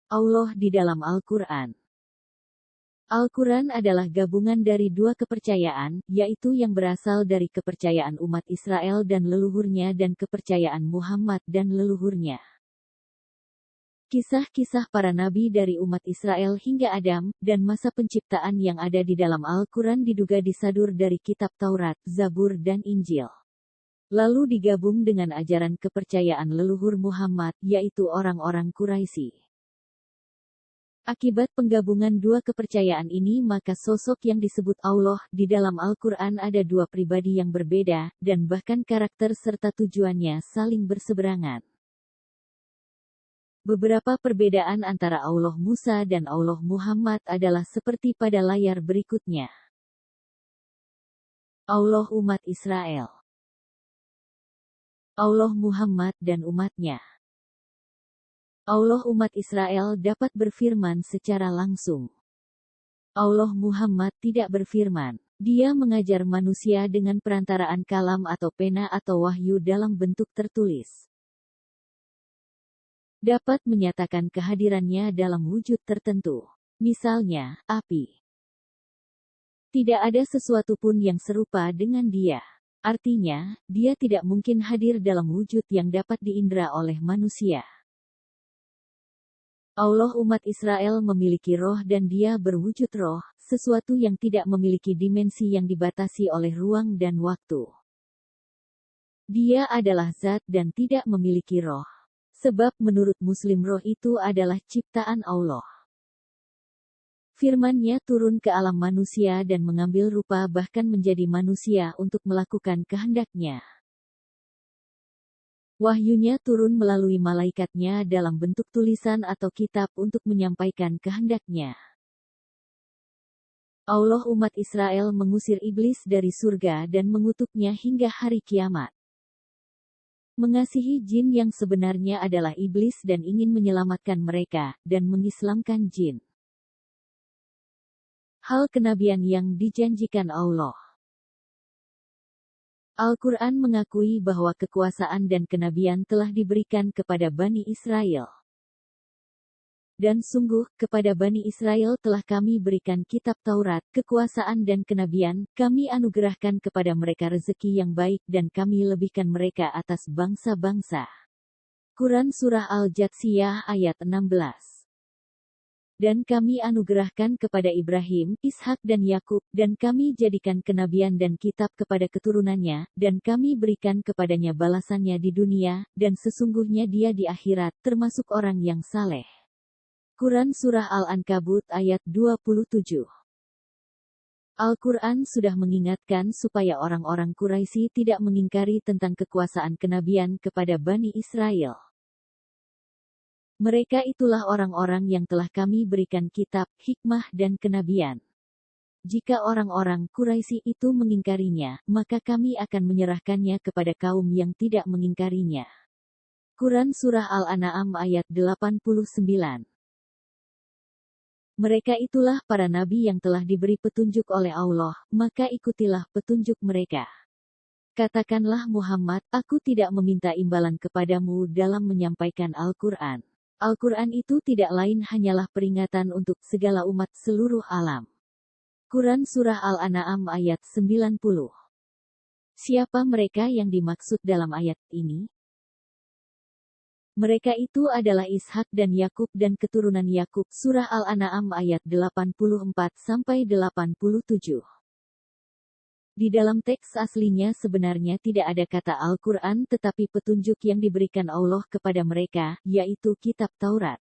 Allah di dalam Al-Quran. Al-Quran adalah gabungan dari dua kepercayaan, yaitu yang berasal dari kepercayaan umat Israel dan leluhurnya dan kepercayaan Muhammad dan leluhurnya. Kisah-kisah para nabi dari umat Israel hingga Adam, dan masa penciptaan yang ada di dalam Al-Quran diduga disadur dari kitab Taurat, Zabur dan Injil. Lalu digabung dengan ajaran kepercayaan leluhur Muhammad, yaitu orang-orang Quraisy. Akibat penggabungan dua kepercayaan ini maka sosok yang disebut Allah di dalam Al-Quran ada dua pribadi yang berbeda, dan bahkan karakter serta tujuannya saling berseberangan. Beberapa perbedaan antara Allah Musa dan Allah Muhammad adalah seperti pada layar berikutnya. Allah umat Israel. Allah Muhammad dan umatnya. Allah umat Israel dapat berfirman secara langsung. Allah Muhammad tidak berfirman. Dia mengajar manusia dengan perantaraan kalam atau pena atau wahyu dalam bentuk tertulis. Dapat menyatakan kehadirannya dalam wujud tertentu. Misalnya, api. Tidak ada sesuatu pun yang serupa dengan dia. Artinya, dia tidak mungkin hadir dalam wujud yang dapat diindra oleh manusia. Allah umat Israel memiliki roh dan dia berwujud roh, sesuatu yang tidak memiliki dimensi yang dibatasi oleh ruang dan waktu. Dia adalah zat dan tidak memiliki roh. Sebab menurut Muslim roh itu adalah ciptaan Allah. Firman-Nya turun ke alam manusia dan mengambil rupa bahkan menjadi manusia untuk melakukan kehendak-Nya. Wahyunya turun melalui malaikatnya dalam bentuk tulisan atau kitab untuk menyampaikan kehendak-Nya. Allah umat Israel mengusir iblis dari surga dan mengutuknya hingga hari kiamat. Mengasihi jin yang sebenarnya adalah iblis dan ingin menyelamatkan mereka, dan mengislamkan jin. Hal kenabian yang dijanjikan Allah. Al-Quran mengakui bahwa kekuasaan dan kenabian telah diberikan kepada Bani Israel. Dan sungguh, kepada Bani Israel telah kami berikan kitab Taurat, kekuasaan dan kenabian, kami anugerahkan kepada mereka rezeki yang baik dan kami lebihkan mereka atas bangsa-bangsa. Quran Surah Al-Jathiyah ayat 16. Dan kami anugerahkan kepada Ibrahim, Ishak dan Yakub, dan kami jadikan kenabian dan kitab kepada keturunannya, dan kami berikan kepadanya balasannya di dunia, dan sesungguhnya dia di akhirat, termasuk orang yang saleh. Quran Surah Al-Ankabut ayat 27. Al-Quran sudah mengingatkan supaya orang-orang Quraisy tidak mengingkari tentang kekuasaan kenabian kepada Bani Israel. Mereka itulah orang-orang yang telah kami berikan kitab, hikmah dan kenabian. Jika orang-orang Quraisy itu mengingkarinya, maka kami akan menyerahkannya kepada kaum yang tidak mengingkarinya. Quran Surah Al-An'am ayat 89. Mereka itulah para nabi yang telah diberi petunjuk oleh Allah, maka ikutilah petunjuk mereka. Katakanlah Muhammad, aku tidak meminta imbalan kepadamu dalam menyampaikan Al-Quran. Al-Quran itu tidak lain hanyalah peringatan untuk segala umat seluruh alam. Quran Surah Al-An'am ayat 90. Siapa mereka yang dimaksud dalam ayat ini? Mereka itu adalah Ishak dan Yakub dan keturunan Yakub. Surah Al-An'am ayat 84-87. Di dalam teks aslinya sebenarnya tidak ada kata Al-Quran tetapi petunjuk yang diberikan Allah kepada mereka, yaitu kitab Taurat.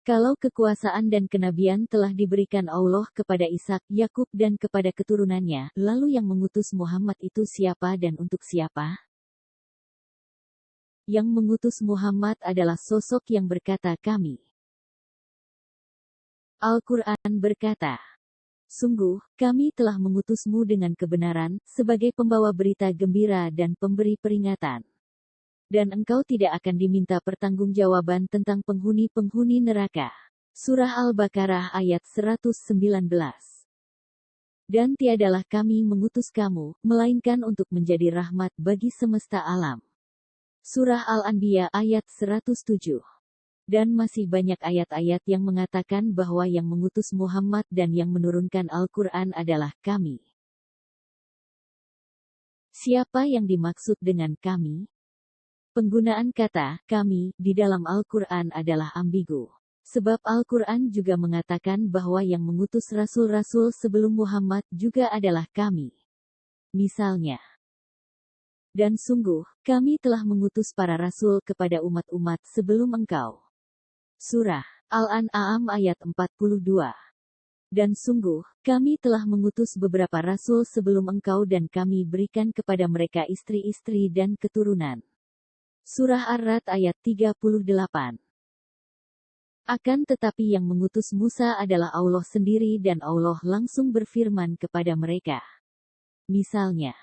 Kalau kekuasaan dan kenabian telah diberikan Allah kepada Ishak, Yakub dan kepada keturunannya, lalu yang mengutus Muhammad itu siapa dan untuk siapa? Yang mengutus Muhammad adalah sosok yang berkata kami. Al-Quran berkata, sungguh, kami telah mengutusmu dengan kebenaran, sebagai pembawa berita gembira dan pemberi peringatan. Dan engkau tidak akan diminta pertanggungjawaban tentang penghuni-penghuni neraka. Surah Al-Baqarah ayat 119. Dan tiadalah kami mengutus kamu, melainkan untuk menjadi rahmat bagi semesta alam. Surah Al-Anbiya ayat 107. Dan masih banyak ayat-ayat yang mengatakan bahwa yang mengutus Muhammad dan yang menurunkan Al-Quran adalah kami. Siapa yang dimaksud dengan kami? Penggunaan kata kami di dalam Al-Quran adalah ambigu. Sebab Al-Quran juga mengatakan bahwa yang mengutus rasul-rasul sebelum Muhammad juga adalah kami. Misalnya, dan sungguh, kami telah mengutus para rasul kepada umat-umat sebelum engkau. Surah Al-An'am ayat 42. Dan sungguh, kami telah mengutus beberapa rasul sebelum engkau dan kami berikan kepada mereka istri-istri dan keturunan. Surah Ar-Ra'd ayat 38. Akan tetapi yang mengutus Musa adalah Allah sendiri dan Allah langsung berfirman kepada mereka. Misalnya,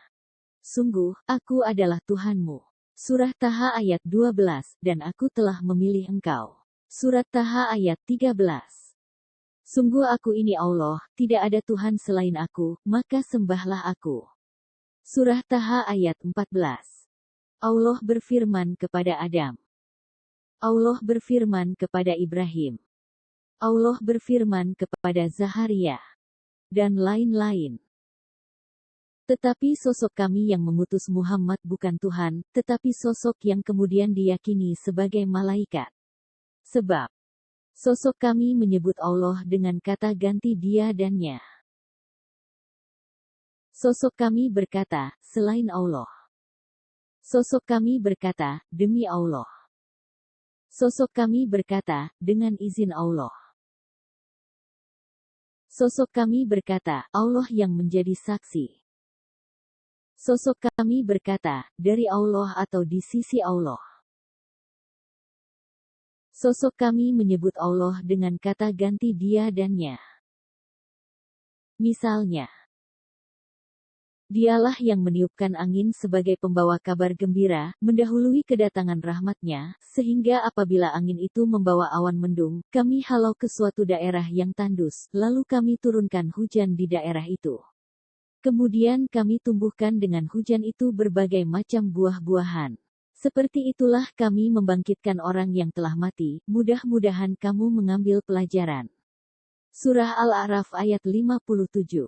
sungguh, aku adalah Tuhanmu. Surah Taha ayat 12, dan aku telah memilih engkau. Surat Taha ayat 13. Sungguh aku ini Allah, tidak ada Tuhan selain aku, maka sembahlah aku. Surah Taha ayat 14. Allah berfirman kepada Adam. Allah berfirman kepada Ibrahim. Allah berfirman kepada Zaharia. Dan lain-lain. Tetapi sosok kami yang mengutus Muhammad bukan Tuhan, tetapi sosok yang kemudian diyakini sebagai malaikat. Sebab, sosok kami menyebut Allah dengan kata ganti dia dannya. Sosok kami berkata, selain Allah. Sosok kami berkata, demi Allah. Sosok kami berkata, dengan izin Allah. Sosok kami berkata, Allah yang menjadi saksi. Sosok kami berkata, dari Allah atau di sisi Allah. Sosok kami menyebut Allah dengan kata ganti dia dannya. Misalnya, dialah yang meniupkan angin sebagai pembawa kabar gembira, mendahului kedatangan rahmatnya, sehingga apabila angin itu membawa awan mendung, kami halau ke suatu daerah yang tandus, lalu kami turunkan hujan di daerah itu. Kemudian kami tumbuhkan dengan hujan itu berbagai macam buah-buahan. Seperti itulah kami membangkitkan orang yang telah mati, mudah-mudahan kamu mengambil pelajaran. Surah Al-A'raf ayat 57.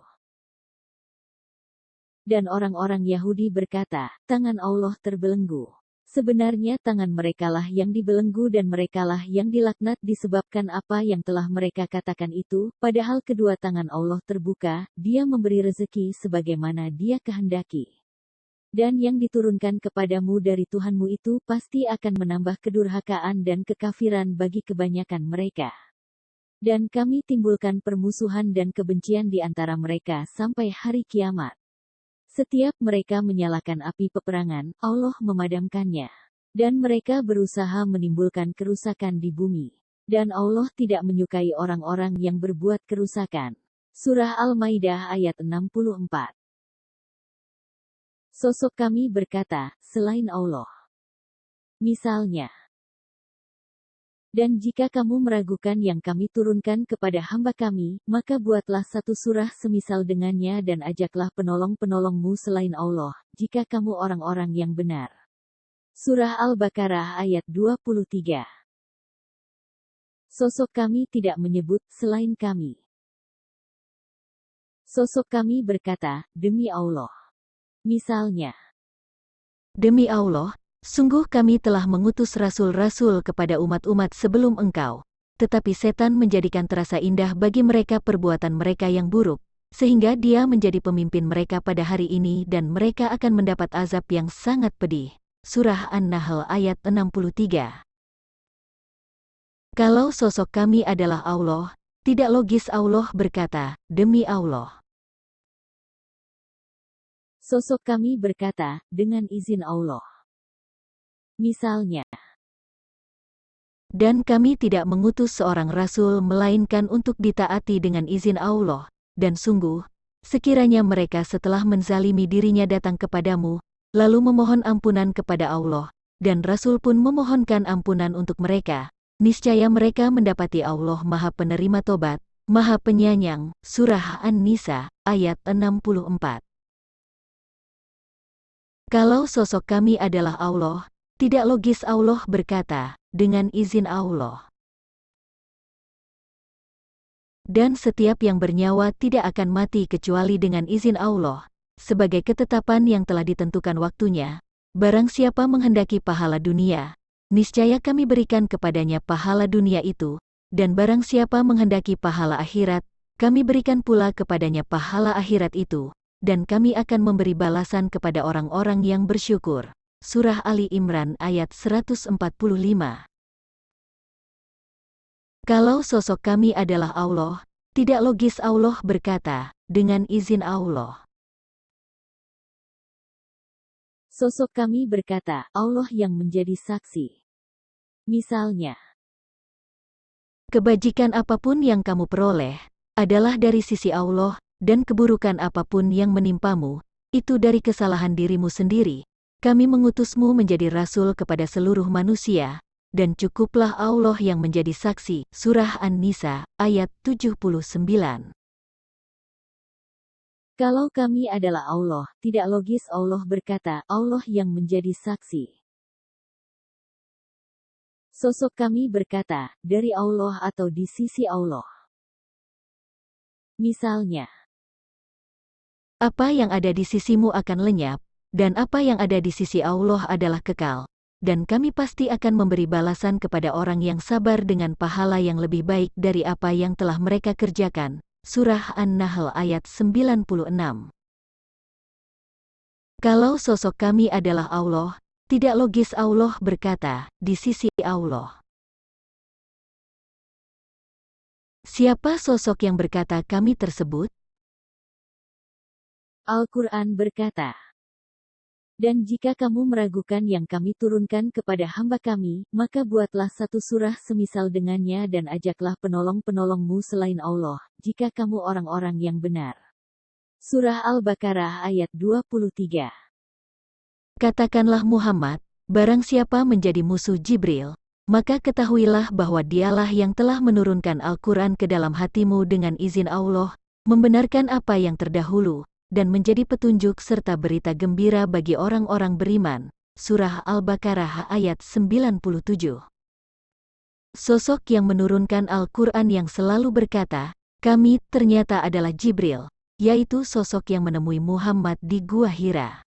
Dan orang-orang Yahudi berkata, tangan Allah terbelenggu. Sebenarnya tangan merekalah yang dibelenggu dan merekalah yang dilaknat disebabkan apa yang telah mereka katakan itu, padahal kedua tangan Allah terbuka, Dia memberi rezeki sebagaimana Dia kehendaki. Dan yang diturunkan kepadamu dari Tuhanmu itu pasti akan menambah kedurhakaan dan kekafiran bagi kebanyakan mereka. Dan kami timbulkan permusuhan dan kebencian di antara mereka sampai hari kiamat. Setiap mereka menyalakan api peperangan, Allah memadamkannya. Dan mereka berusaha menimbulkan kerusakan di bumi. Dan Allah tidak menyukai orang-orang yang berbuat kerusakan. Surah Al-Maidah ayat 64. Sosok kami berkata, selain Allah. Misalnya, dan jika kamu meragukan yang kami turunkan kepada hamba kami, maka buatlah satu surah semisal dengannya dan ajaklah penolong-penolongmu selain Allah, jika kamu orang-orang yang benar. Surah Al-Baqarah ayat 23. Sosok kami tidak menyebut selain kami. Sosok kami berkata, demi Allah. Misalnya, demi Allah, sungguh kami telah mengutus rasul-rasul kepada umat-umat sebelum engkau, tetapi setan menjadikan terasa indah bagi mereka perbuatan mereka yang buruk, sehingga dia menjadi pemimpin mereka pada hari ini dan mereka akan mendapat azab yang sangat pedih. Surah An-Nahl ayat 63. Kalau sosok kami adalah Allah, tidak logis Allah berkata, demi Allah. Sosok kami berkata, dengan izin Allah. Misalnya, dan kami tidak mengutus seorang rasul melainkan untuk ditaati dengan izin Allah, dan sungguh, sekiranya mereka setelah menzalimi dirinya datang kepadamu, lalu memohon ampunan kepada Allah, dan rasul pun memohonkan ampunan untuk mereka, niscaya mereka mendapati Allah Maha Penerima Tobat, Maha Penyayang. Surah An-Nisa, ayat 64. Kalau sosok kami adalah Allah, tidak logis Allah berkata, dengan izin Allah. Dan setiap yang bernyawa tidak akan mati kecuali dengan izin Allah, sebagai ketetapan yang telah ditentukan waktunya. Barang siapa menghendaki pahala dunia, niscaya kami berikan kepadanya pahala dunia itu, dan barang siapa menghendaki pahala akhirat, kami berikan pula kepadanya pahala akhirat itu, dan kami akan memberi balasan kepada orang-orang yang bersyukur. Surah Ali Imran ayat 145. Kalau sosok kami adalah Allah, tidak logis Allah berkata, dengan izin Allah. Sosok kami berkata, Allah yang menjadi saksi. Misalnya, kebajikan apapun yang kamu peroleh, adalah dari sisi Allah, dan keburukan apapun yang menimpamu, itu dari kesalahan dirimu sendiri. Kami mengutusmu menjadi rasul kepada seluruh manusia, dan cukuplah Allah yang menjadi saksi. Surah An-Nisa, ayat 79. kalau kami adalah Allah, tidak logis Allah berkata, Allah yang menjadi saksi. Sosok kami berkata, dari Allah atau di sisi Allah. Misalnya, apa yang ada di sisimu akan lenyap, dan apa yang ada di sisi Allah adalah kekal, dan kami pasti akan memberi balasan kepada orang yang sabar dengan pahala yang lebih baik dari apa yang telah mereka kerjakan. Surah An-Nahl ayat 96. Kalau sosok kami adalah Allah, tidak logis Allah berkata, di sisi Allah. Siapa sosok yang berkata kami tersebut? Al-Quran berkata, dan jika kamu meragukan yang kami turunkan kepada hamba kami, maka buatlah satu surah semisal dengannya dan ajaklah penolong-penolongmu selain Allah, jika kamu orang-orang yang benar. Surah Al-Baqarah ayat 23. Katakanlah Muhammad, barang siapa menjadi musuh Jibril, maka ketahuilah bahwa dialah yang telah menurunkan Al-Quran ke dalam hatimu dengan izin Allah, membenarkan apa yang terdahulu, dan menjadi petunjuk serta berita gembira bagi orang-orang beriman. Surah Al-Baqarah ayat 97. Sosok yang menurunkan Al-Quran yang selalu berkata, kami ternyata adalah Jibril, yaitu sosok yang menemui Muhammad di Gua Hira.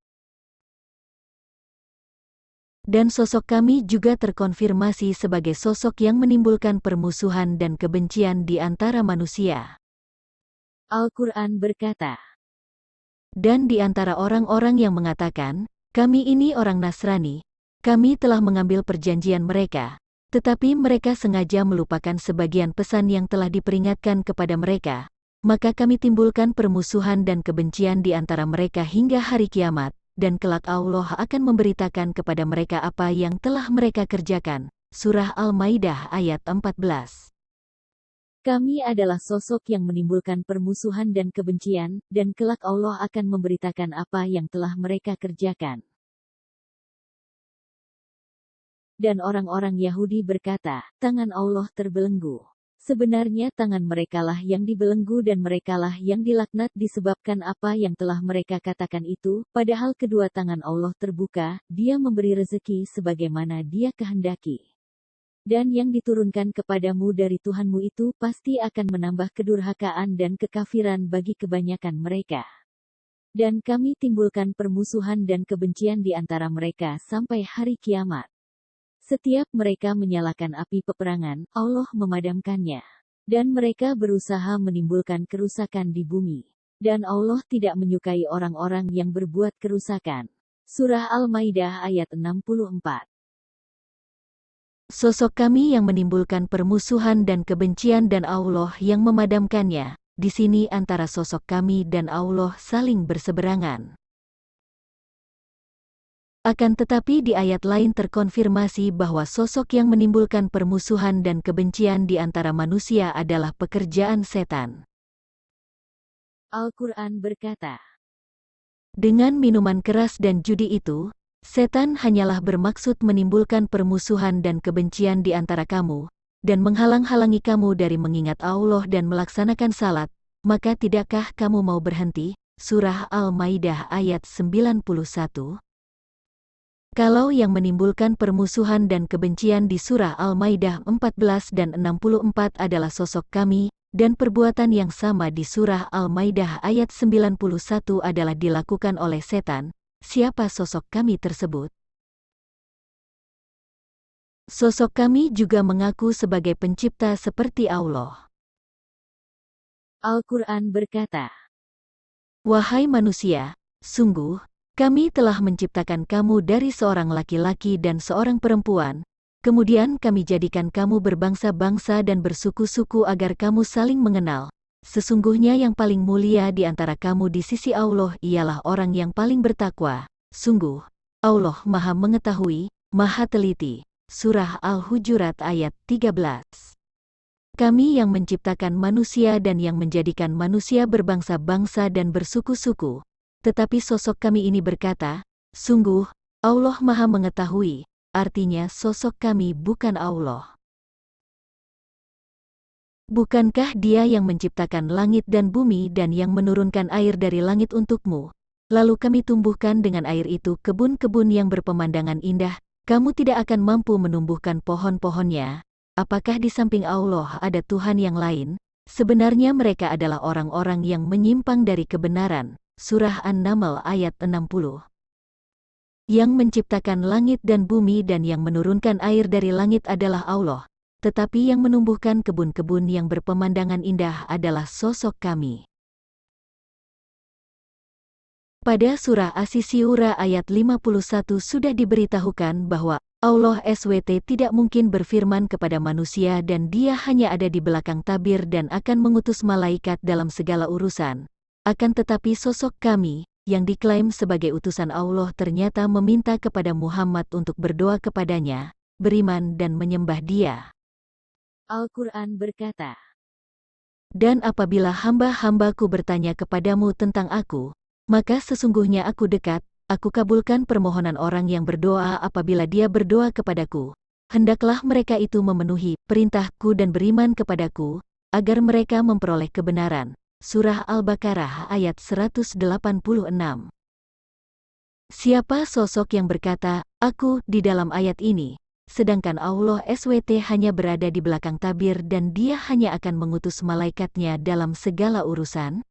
Dan sosok kami juga terkonfirmasi sebagai sosok yang menimbulkan permusuhan dan kebencian di antara manusia. Al-Quran berkata, dan di antara orang-orang yang mengatakan, kami ini orang Nasrani, kami telah mengambil perjanjian mereka, tetapi mereka sengaja melupakan sebagian pesan yang telah diperingatkan kepada mereka, maka kami timbulkan permusuhan dan kebencian di antara mereka hingga hari kiamat, dan kelak Allah akan memberitakan kepada mereka apa yang telah mereka kerjakan. Surah Al-Maidah ayat 14. Kami adalah sosok yang menimbulkan permusuhan dan kebencian, dan kelak Allah akan memberitakan apa yang telah mereka kerjakan. Dan orang-orang Yahudi berkata, tangan Allah terbelenggu. Sebenarnya tangan merekalah yang dibelenggu dan merekalah yang dilaknat disebabkan apa yang telah mereka katakan itu, padahal kedua tangan Allah terbuka, Dia memberi rezeki sebagaimana Dia kehendaki. Dan yang diturunkan kepadamu dari Tuhanmu itu pasti akan menambah kedurhakaan dan kekafiran bagi kebanyakan mereka. Dan kami timbulkan permusuhan dan kebencian di antara mereka sampai hari kiamat. Setiap mereka menyalakan api peperangan, Allah memadamkannya. Dan mereka berusaha menimbulkan kerusakan di bumi. Dan Allah tidak menyukai orang-orang yang berbuat kerusakan. Surah Al-Maidah ayat 64. Sosok kami yang menimbulkan permusuhan dan kebencian dan Allah yang memadamkannya. Di sini antara sosok kami dan Allah saling berseberangan. Akan tetapi di ayat lain terkonfirmasi bahwa sosok yang menimbulkan permusuhan dan kebencian di antara manusia adalah pekerjaan setan. Al-Quran berkata, dengan minuman keras dan judi itu, setan hanyalah bermaksud menimbulkan permusuhan dan kebencian di antara kamu, dan menghalang-halangi kamu dari mengingat Allah dan melaksanakan salat, maka tidakkah kamu mau berhenti? Surah Al-Maidah ayat 91. Kalau yang menimbulkan permusuhan dan kebencian di surah Al-Maidah 14 dan 64 adalah sosok kami, dan perbuatan yang sama di surah Al-Maidah ayat 91 adalah dilakukan oleh setan. Siapa sosok kami tersebut? Sosok kami juga mengaku sebagai pencipta seperti Allah. Al-Quran berkata, Wahai manusia, sungguh, kami telah menciptakan kamu dari seorang laki-laki dan seorang perempuan, kemudian kami jadikan kamu berbangsa-bangsa dan bersuku-suku agar kamu saling mengenal. Sesungguhnya yang paling mulia di antara kamu di sisi Allah ialah orang yang paling bertakwa. Sungguh, Allah Maha Mengetahui, Maha Teliti. Surah Al-Hujurat ayat 13. Kami yang menciptakan manusia dan yang menjadikan manusia berbangsa-bangsa dan bersuku-suku. Tetapi sosok kami ini berkata, sungguh, Allah Maha Mengetahui, artinya sosok kami bukan Allah. Bukankah Dia yang menciptakan langit dan bumi dan yang menurunkan air dari langit untukmu? Lalu kami tumbuhkan dengan air itu kebun-kebun yang berpemandangan indah, kamu tidak akan mampu menumbuhkan pohon-pohonnya. Apakah di samping Allah ada Tuhan yang lain? Sebenarnya mereka adalah orang-orang yang menyimpang dari kebenaran. Surah An-Naml ayat 60. Yang menciptakan langit dan bumi dan yang menurunkan air dari langit adalah Allah. Tetapi yang menumbuhkan kebun-kebun yang berpemandangan indah adalah sosok kami. Pada surah As-Syura ayat 51 sudah diberitahukan bahwa Allah SWT tidak mungkin berfirman kepada manusia dan Dia hanya ada di belakang tabir dan akan mengutus malaikat dalam segala urusan. Akan tetapi sosok kami, yang diklaim sebagai utusan Allah ternyata meminta kepada Muhammad untuk berdoa kepadanya, beriman dan menyembah Dia. Al-Quran berkata, Dan apabila hamba-hambaku bertanya kepadamu tentang aku, maka sesungguhnya aku dekat, aku kabulkan permohonan orang yang berdoa apabila dia berdoa kepadaku. Hendaklah mereka itu memenuhi perintahku dan beriman kepadaku, agar mereka memperoleh kebenaran. Surah Al-Baqarah ayat 186. Siapa sosok yang berkata, aku di dalam ayat ini, sedangkan Allah SWT hanya berada di belakang tabir dan Dia hanya akan mengutus malaikatnya dalam segala urusan?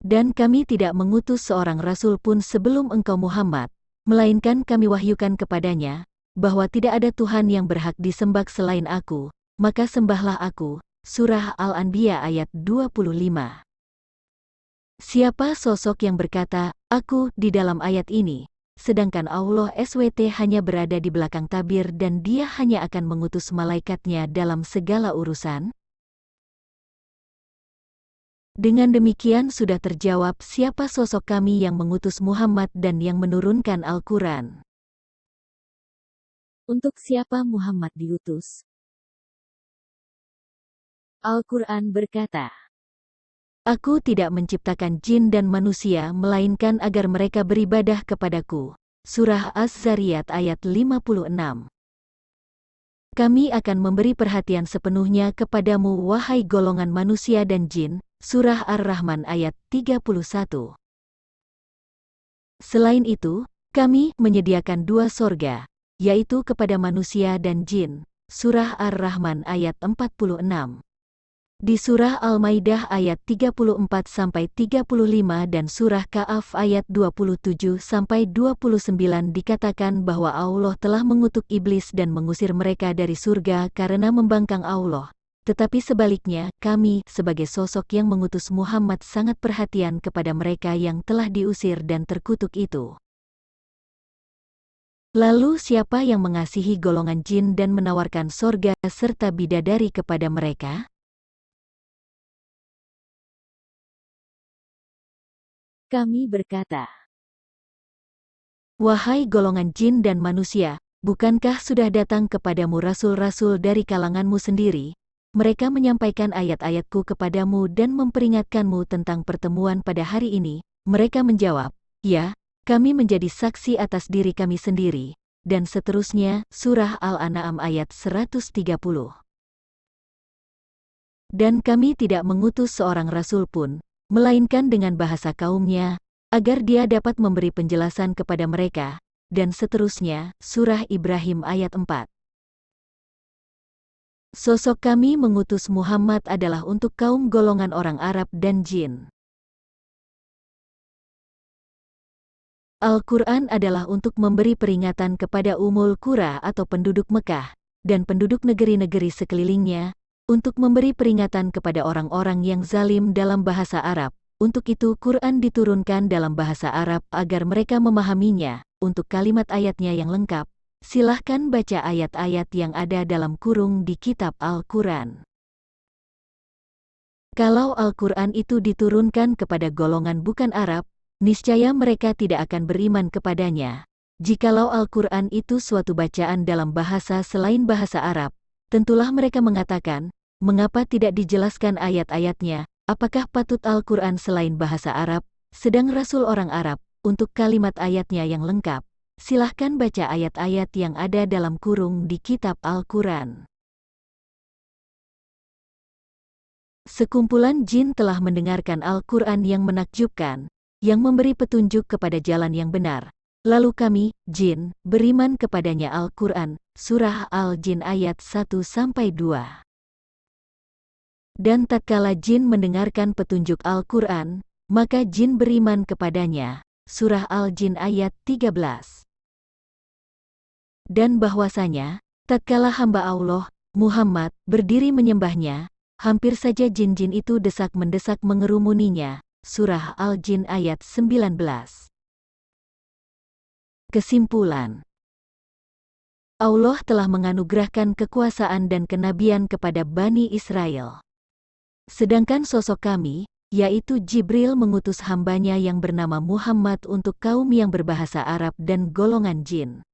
Dan kami tidak mengutus seorang rasul pun sebelum engkau Muhammad, melainkan kami wahyukan kepadanya, bahwa tidak ada Tuhan yang berhak disembah selain aku, maka sembahlah aku. Surah Al-Anbiya ayat 25. Siapa sosok yang berkata, aku di dalam ayat ini, sedangkan Allah SWT hanya berada di belakang tabir dan Dia hanya akan mengutus malaikatnya dalam segala urusan? Dengan demikian sudah terjawab siapa sosok kami yang mengutus Muhammad dan yang menurunkan Al-Quran. Untuk siapa Muhammad diutus? Al-Quran berkata, Aku tidak menciptakan jin dan manusia melainkan agar mereka beribadah kepadaku. Surah Az-Zariyat ayat 56. Kami akan memberi perhatian sepenuhnya kepadamu wahai golongan manusia dan jin. Surah Ar-Rahman ayat 31. Selain itu, kami menyediakan 2 sorga, yaitu kepada manusia dan jin. Surah Ar-Rahman ayat 46. Di surah Al-Maidah ayat 34-35 dan surah Ka'af ayat 27-29 dikatakan bahwa Allah telah mengutuk iblis dan mengusir mereka dari surga karena membangkang Allah. Tetapi sebaliknya, kami sebagai sosok yang mengutus Muhammad sangat perhatian kepada mereka yang telah diusir dan terkutuk itu. Lalu siapa yang mengasihi golongan jin dan menawarkan sorga serta bidadari kepada mereka? kami berkata, Wahai golongan jin dan manusia, bukankah sudah datang kepadamu rasul-rasul dari kalanganmu sendiri? Mereka menyampaikan ayat-ayatku kepadamu dan memperingatkanmu tentang pertemuan pada hari ini. Mereka menjawab, ya, kami menjadi saksi atas diri kami sendiri. Dan seterusnya, surah Al-An'am ayat 130. Dan kami tidak mengutus seorang rasul pun, melainkan dengan bahasa kaumnya, agar dia dapat memberi penjelasan kepada mereka. Dan seterusnya, surah Ibrahim ayat 4. Sosok kami mengutus Muhammad adalah untuk kaum golongan orang Arab dan jin. Al-Quran adalah untuk memberi peringatan kepada umul qura atau penduduk Mekah, dan penduduk negeri-negeri sekelilingnya, untuk memberi peringatan kepada orang-orang yang zalim dalam bahasa Arab. Untuk itu Quran diturunkan dalam bahasa Arab agar mereka memahaminya. Untuk kalimat ayatnya yang lengkap, silahkan baca ayat-ayat yang ada dalam kurung di kitab Al-Quran. Kalau Al-Quran itu diturunkan kepada golongan bukan Arab, niscaya mereka tidak akan beriman kepadanya. Jikalau Al-Quran itu suatu bacaan dalam bahasa selain bahasa Arab, tentulah mereka mengatakan, mengapa tidak dijelaskan ayat-ayatnya, apakah patut Al-Quran selain bahasa Arab, sedang Rasul orang Arab, untuk kalimat ayatnya yang lengkap. Silahkan baca ayat-ayat yang ada dalam kurung di kitab Al-Quran. Sekumpulan jin telah mendengarkan Al-Quran yang menakjubkan, yang memberi petunjuk kepada jalan yang benar. Lalu kami, jin, beriman kepadanya. Al-Quran, Surah Al-Jin ayat 1-2. Dan tatkala jin mendengarkan petunjuk Al-Quran, maka jin beriman kepadanya. Surah Al-Jin ayat 13. Dan bahwasanya, tatkala hamba Allah, Muhammad, berdiri menyembahnya, hampir saja jin-jin itu desak-mendesak mengerumuninya. Surah Al-Jin ayat 19. Kesimpulan. Allah telah menganugerahkan kekuasaan dan kenabian kepada Bani Israel. Sedangkan sosok kami, yaitu Jibril mengutus hambanya yang bernama Muhammad untuk kaum yang berbahasa Arab dan golongan jin.